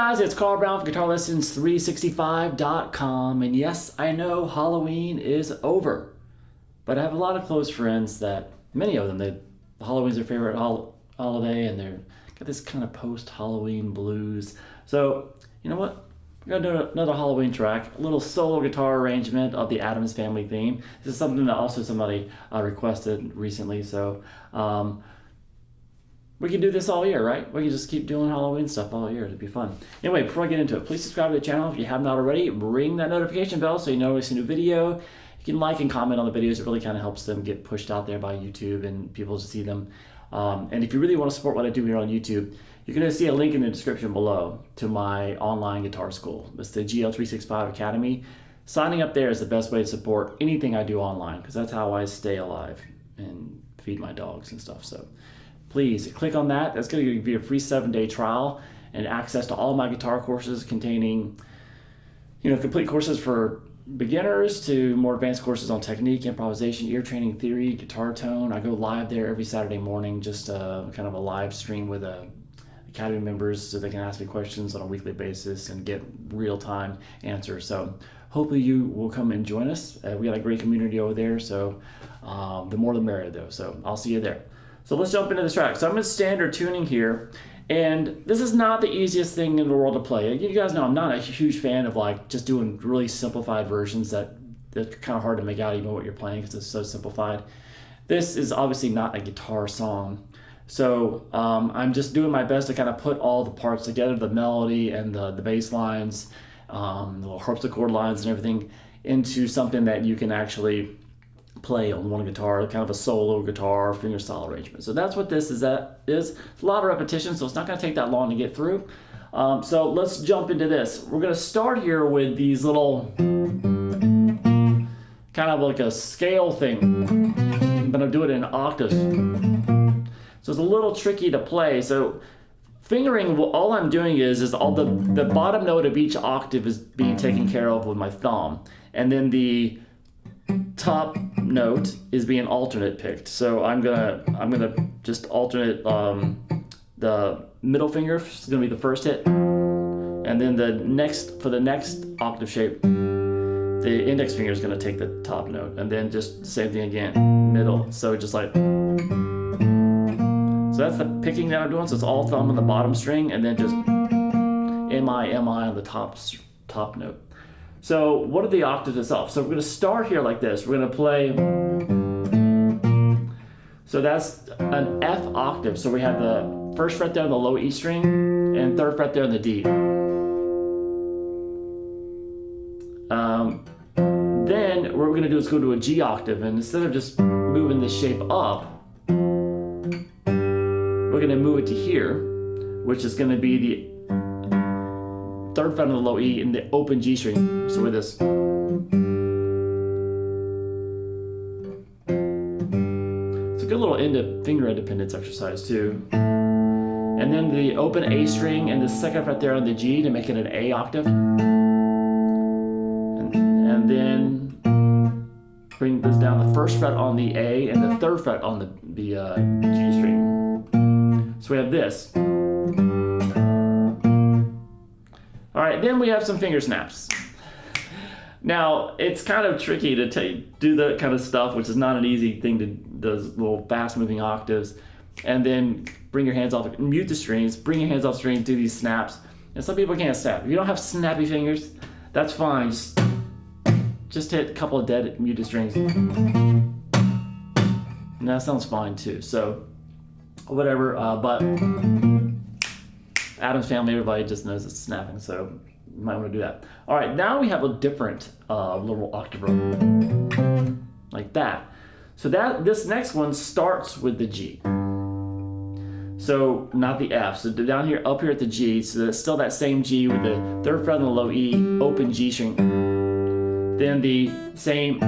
guys, it's Carl Brown from GuitarLessons365.com, and yes, I know Halloween is over, but I have a lot of close friends that, many of them, Halloween's their favorite holiday, and they're got this kind of post-Halloween blues. So, you know what? We're gonna do another Halloween track, a little solo guitar arrangement of the Addams Family Theme. This is something that also somebody requested recently, so we can do this all year, right? We can just keep doing Halloween stuff all year. It'd be fun. Anyway, before I get into it, please subscribe to the channel if you have not already. Ring that notification bell so you know when I see a new video. You can like and comment on the videos. It really kind of helps them get pushed out there by YouTube and people to see them. And if you really want to support what I do here on YouTube, you're going to see a link in the description below to my online guitar school. It's the GL365 Academy. Signing up there is the best way to support anything I do online, because that's how I stay alive and feed my dogs and stuff. So please click on that. That's going to give you a free 7-day trial and access to all my guitar courses containing, complete courses for beginners to more advanced courses on technique, improvisation, ear training, theory, guitar tone. I go live there every Saturday morning, just kind of a live stream with Academy members so they can ask me questions on a weekly basis and get real-time answers. So hopefully you will come and join us. We got a great community over there, so the more the merrier though. So I'll see you there. So let's jump into this track. So I'm in standard tuning here, and this is not the easiest thing in the world to play. You guys know I'm not a huge fan of just doing really simplified versions that's kind of hard to make out even what you're playing because it's so simplified. This is obviously not a guitar song. So I'm just doing my best to kind of put all the parts together, the melody and the bass lines, the little harpsichord lines and everything, into something that you can actually play on one guitar, kind of a solo guitar fingerstyle arrangement. So that's what this is. It's a lot of repetition, so it's not going to take that long to get through. So let's jump into this. We're going to start here with these little kind of like a scale thing. I'm going to do it in octaves. So it's a little tricky to play. So fingering, all I'm doing is all the bottom note of each octave is being taken care of with my thumb, and then the top note is being alternate picked. So I'm gonna just alternate the middle finger is gonna be the first hit, and then for the next octave shape, the index finger is gonna take the top note, and then just same thing again, middle. So just like, so that's the picking that I'm doing. So it's all thumb on the bottom string, and then just M-I on the top note. So what are the octaves itself? So we're going to start here like this. We're going to play, so that's an F octave. So we have the first fret there on the low E string and third fret there on the D. Then what we're going to do is go to a G octave, and instead of just moving this shape up, we're going to move it to here, which is going to be the third fret on the low E in the open G string. So with this. It's a good little finger independence exercise too. And then the open A string and the second fret there on the G to make it an A octave. And then bring this down, the first fret on the A and the third fret on the G string. So we have this. All right, then we have some finger snaps. Now, it's kind of tricky to do that kind of stuff, which is not an easy thing to do, those little fast-moving octaves, and then bring your hands off, mute the strings, bring your hands off the strings, do these snaps. And some people can't snap. If you don't have snappy fingers, that's fine. Just hit a couple of dead muted strings. And that sounds fine too. So, whatever, but Addams Family, everybody just knows it's snapping, so you might want to do that. All right, now we have a different little octave like that. So this next one starts with the G. So not the F. So down here, up here at the G. So that's still that same G with the third fret on the low E, open G string. Then the same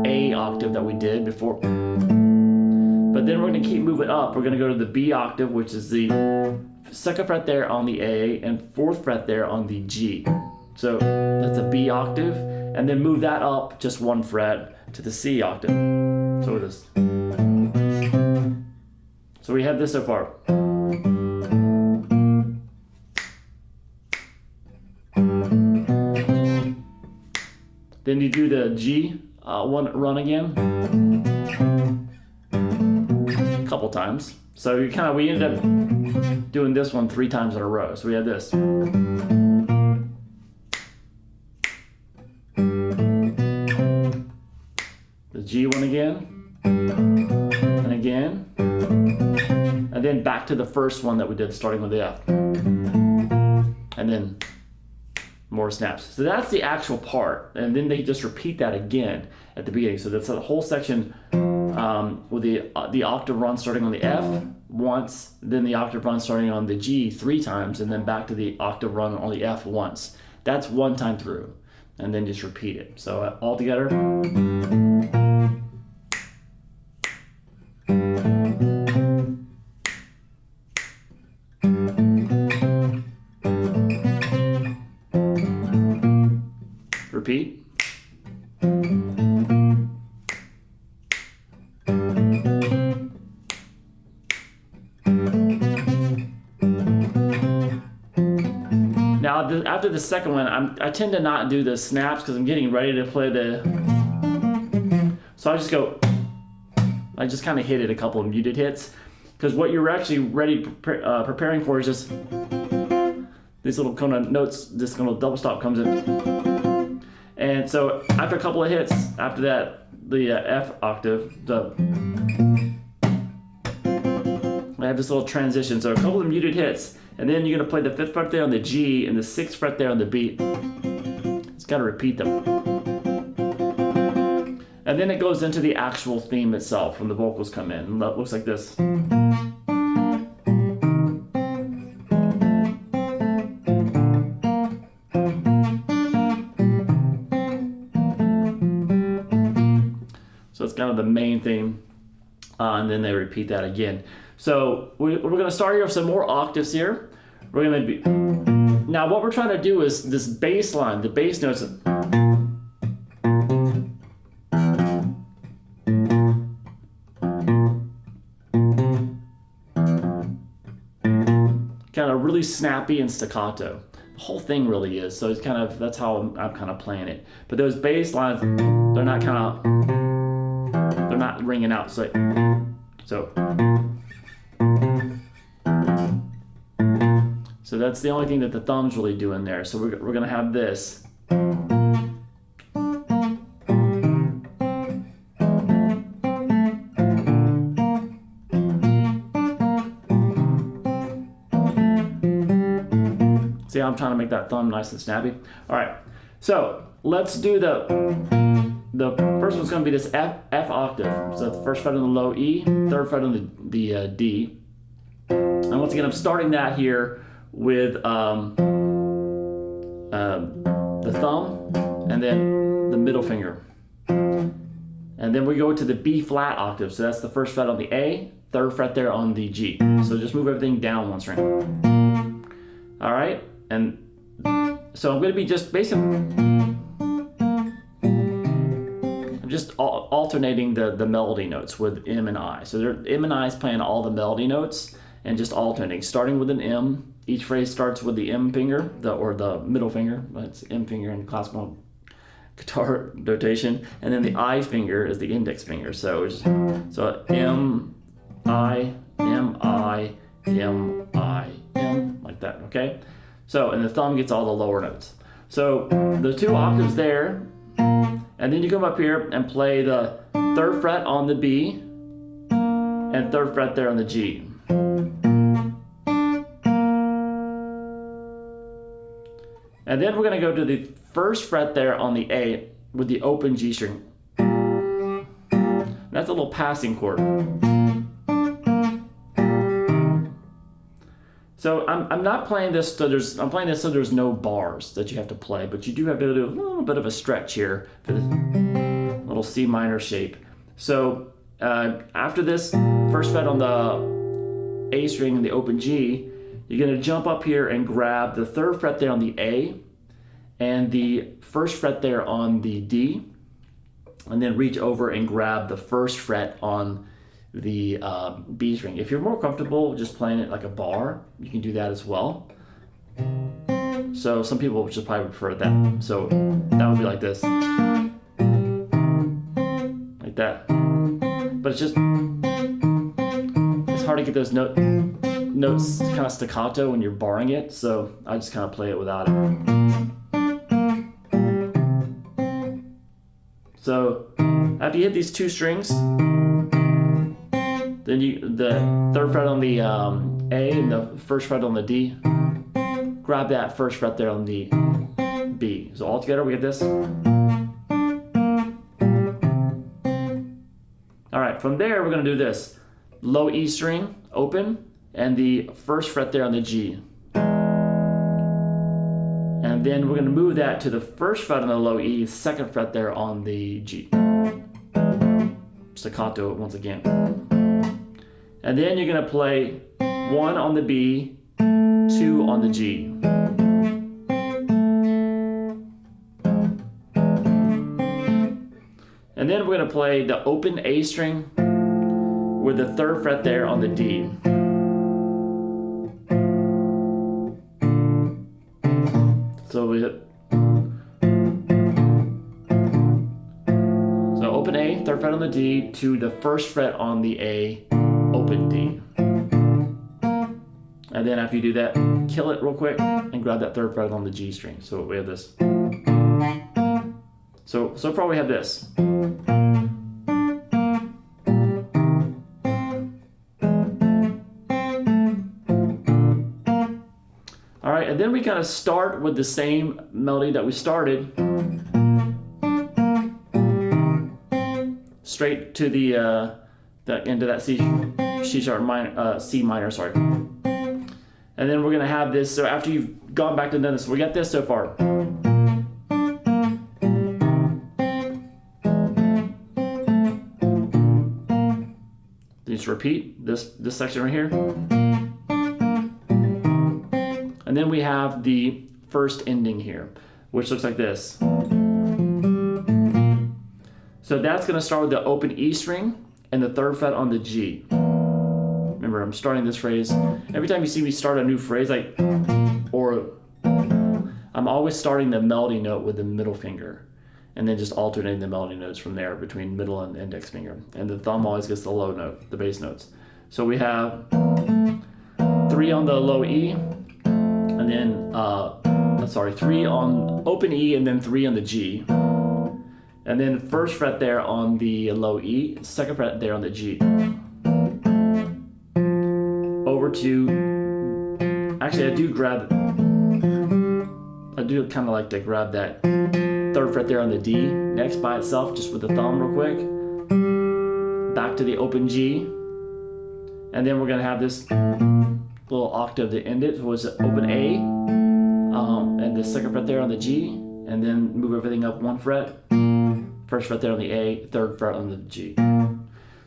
A octave that we did before. But then we're going to keep moving up. We're going to go to the B octave, which is the second fret there on the A and fourth fret there on the G. So that's a B octave, and then move that up just one fret to the C octave. So it is. So we have this so far. Then you do the G one run again, a couple times. So we ended up doing this one 3 times in a row. So we have this. The G one again, and again, and then back to the first one that we did starting with the F. And then more snaps. So that's the actual part, and then they just repeat that again at the beginning. So that's the whole section with the octave run starting on the F once, then the octave run starting on the G 3 times, and then back to the octave run on the F once. That's 1 time through, and then just repeat it. So all together. Repeat. Now, after the second one, I tend to not do the snaps because I'm getting ready to play the. So I just kind of hit it a couple of muted hits, because what you're actually preparing for is just these little kind of notes. This kind of double stop comes in. And so after a couple of hits, after that, the F octave, I have this little transition. So a couple of muted hits, and then you're gonna play the 5th fret there on the G and the 6th fret there on the B. It's gotta repeat them. And then it goes into the actual theme itself when the vocals come in. And that looks like this. So it's kind of the main theme, and then they repeat that again. So we're going to start here with some more octaves here. We're going to be now what we're trying to do is this bass line, the bass notes. Kind of really snappy and staccato. The whole thing really is. So it's that's how I'm kind of playing it. But those bass lines, they're not ringing out. So that's the only thing that the thumb's really doing there. So we're going to have this. See how I'm trying to make that thumb nice and snappy? All right, so let's do the first one's going to be this F octave. So the 1st fret on the low E, 3rd fret on the D. And once again, I'm starting that here with the thumb and then the middle finger. And then we go to the B flat octave. So that's the 1st fret on the A, 3rd fret there on the G. So just move everything down 1 string. All right, and so I'm going to be just basically just alternating the melody notes with M and I. So M and I is playing all the melody notes and just alternating, starting with an M. Each phrase starts with the M finger, or the middle finger. It's M finger in classical guitar notation, and then the I finger is the index finger. So M I M I M I M, like that. Okay. So and the thumb gets all the lower notes. So the 2 octaves there. And then you come up here and play the 3rd fret on the B and 3rd fret there on the G. And then we're going to go to the 1st fret there on the A with the open G string. That's a little passing chord. So I'm not playing this so I'm playing this so there's no bars that you have to play, but you do have to do a little bit of a stretch here for this little C minor shape. So after this 1st fret on the A string and the open G, you're going to jump up here and grab the 3rd fret there on the A and the 1st fret there on the D, and then reach over and grab the 1st fret on the B string. If you're more comfortable just playing it like a bar, you can do that as well. So some people would just probably prefer that. So that would be like this. Like that. But it's just, it's hard to get those notes kind of staccato when you're barring it. So I just kind of play it without it. So after you hit these two strings, then the third fret on the A and the first fret on the D, grab that first fret there on the B. So all together we get this. All right, from there we're gonna do this. Low E string, open, and the first fret there on the G. And then we're gonna move that to the first fret on the low E, second fret there on the G. Staccato once again. And then you're gonna play 1 on the B, 2 on the G. And then we're gonna play the open A string with the third fret there on the D. So we hit. So open A, third fret on the D, to the first fret on the A, open D. And then after you do that, kill it real quick and grab that third fret on the G string. So we have this. So far we have this. All right, and then we kind of start with the same melody that we started, straight to the into that C sharp minor, C minor, sorry. And then we're gonna have this. So after you've gone back and done this, we got this so far. Just repeat this section right here. And then we have the first ending here, which looks like this. So that's going to start with the open E string and the third fret on the G. Remember, I'm starting this phrase. Every time you see me start a new phrase, I'm always starting the melody note with the middle finger, and then just alternating the melody notes from there between middle and index finger. And the thumb always gets the low note, the bass notes. So we have 3 on the low E, and then, 3 on open E, and then 3 on the G. And then first fret there on the low E, second fret there on the G. Over to, actually I do kind of like to grab that third fret there on the D next by itself, just with the thumb real quick. Back to the open G. And then we're gonna have this little octave to end it. So it's open A, and the second fret there on the G, and then move everything up 1 fret. First fret there on the A, third fret on the G.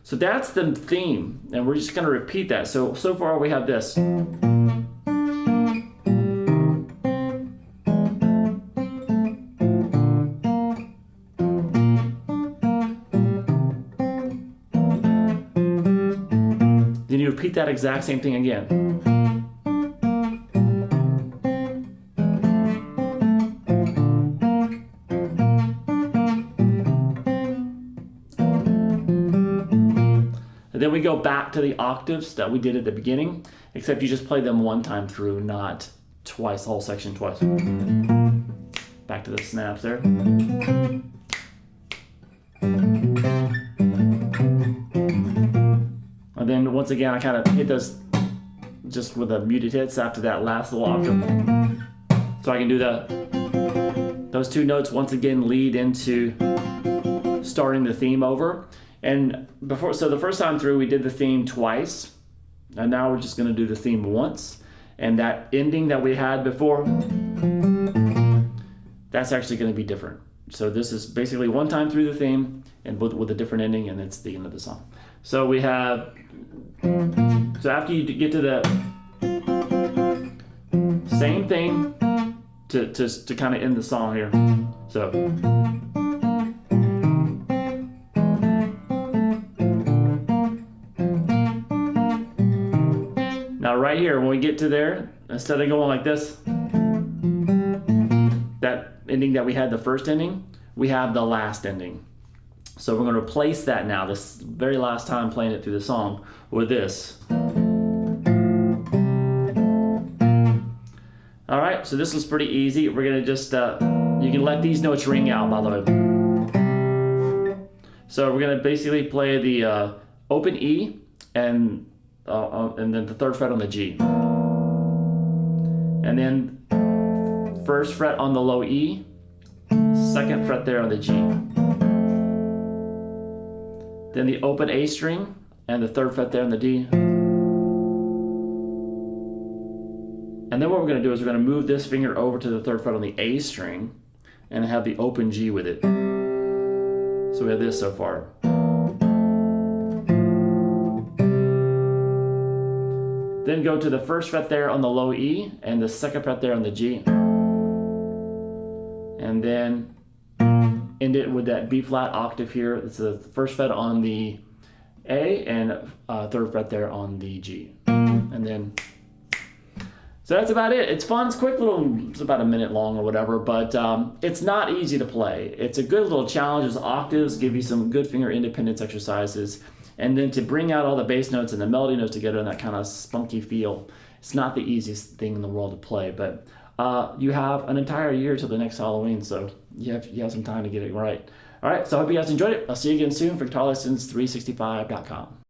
So that's the theme, and we're just gonna repeat that. So far we have this. Then you repeat that exact same thing again. And then we go back to the octaves that we did at the beginning, except you just play them 1 time through, not twice, the whole section twice. Back to the snaps there. And then once again, I kind of hit those just with the muted hits after that last little octave. So I can do those 2 notes once again lead into starting the theme over. And so the first time through we did the theme twice, and now we're just going to do the theme once. And that ending that we had before, that's actually going to be different. So this is basically 1 time through the theme and with a different ending, and it's the end of the song. So we have, so after you get to the same thing to kind of end the song here. So. Now right here, when we get to there, instead of going like this, that ending that we had the first ending, we have the last ending. So we're going to replace that now, this very last time playing it through the song, with this. All right, so this was pretty easy. We're going to just, you can let these notes ring out, by the way. So we're going to basically play the open E and then the 3rd fret on the G. And then 1st fret on the low E, 2nd fret there on the G. Then the open A string and the 3rd fret there on the D. And then what we're going to do is we're going to move this finger over to the 3rd fret on the A string and have the open G with it. So we have this so far. Then go to the 1st fret there on the low E and the 2nd fret there on the G. And then end it with that B flat octave here. It's the 1st fret on the A and 3rd fret there on the G. And then, so that's about it. It's fun, it's quick little, it's about a minute long or whatever, but it's not easy to play. It's a good little challenge. There's octaves, give you some good finger independence exercises. And then to bring out all the bass notes and the melody notes together in that kind of spunky feel, it's not the easiest thing in the world to play, but you have an entire year till the next Halloween, so you have some time to get it right. All right, so I hope you guys enjoyed it. I'll see you again soon for GuitarLessons365.com.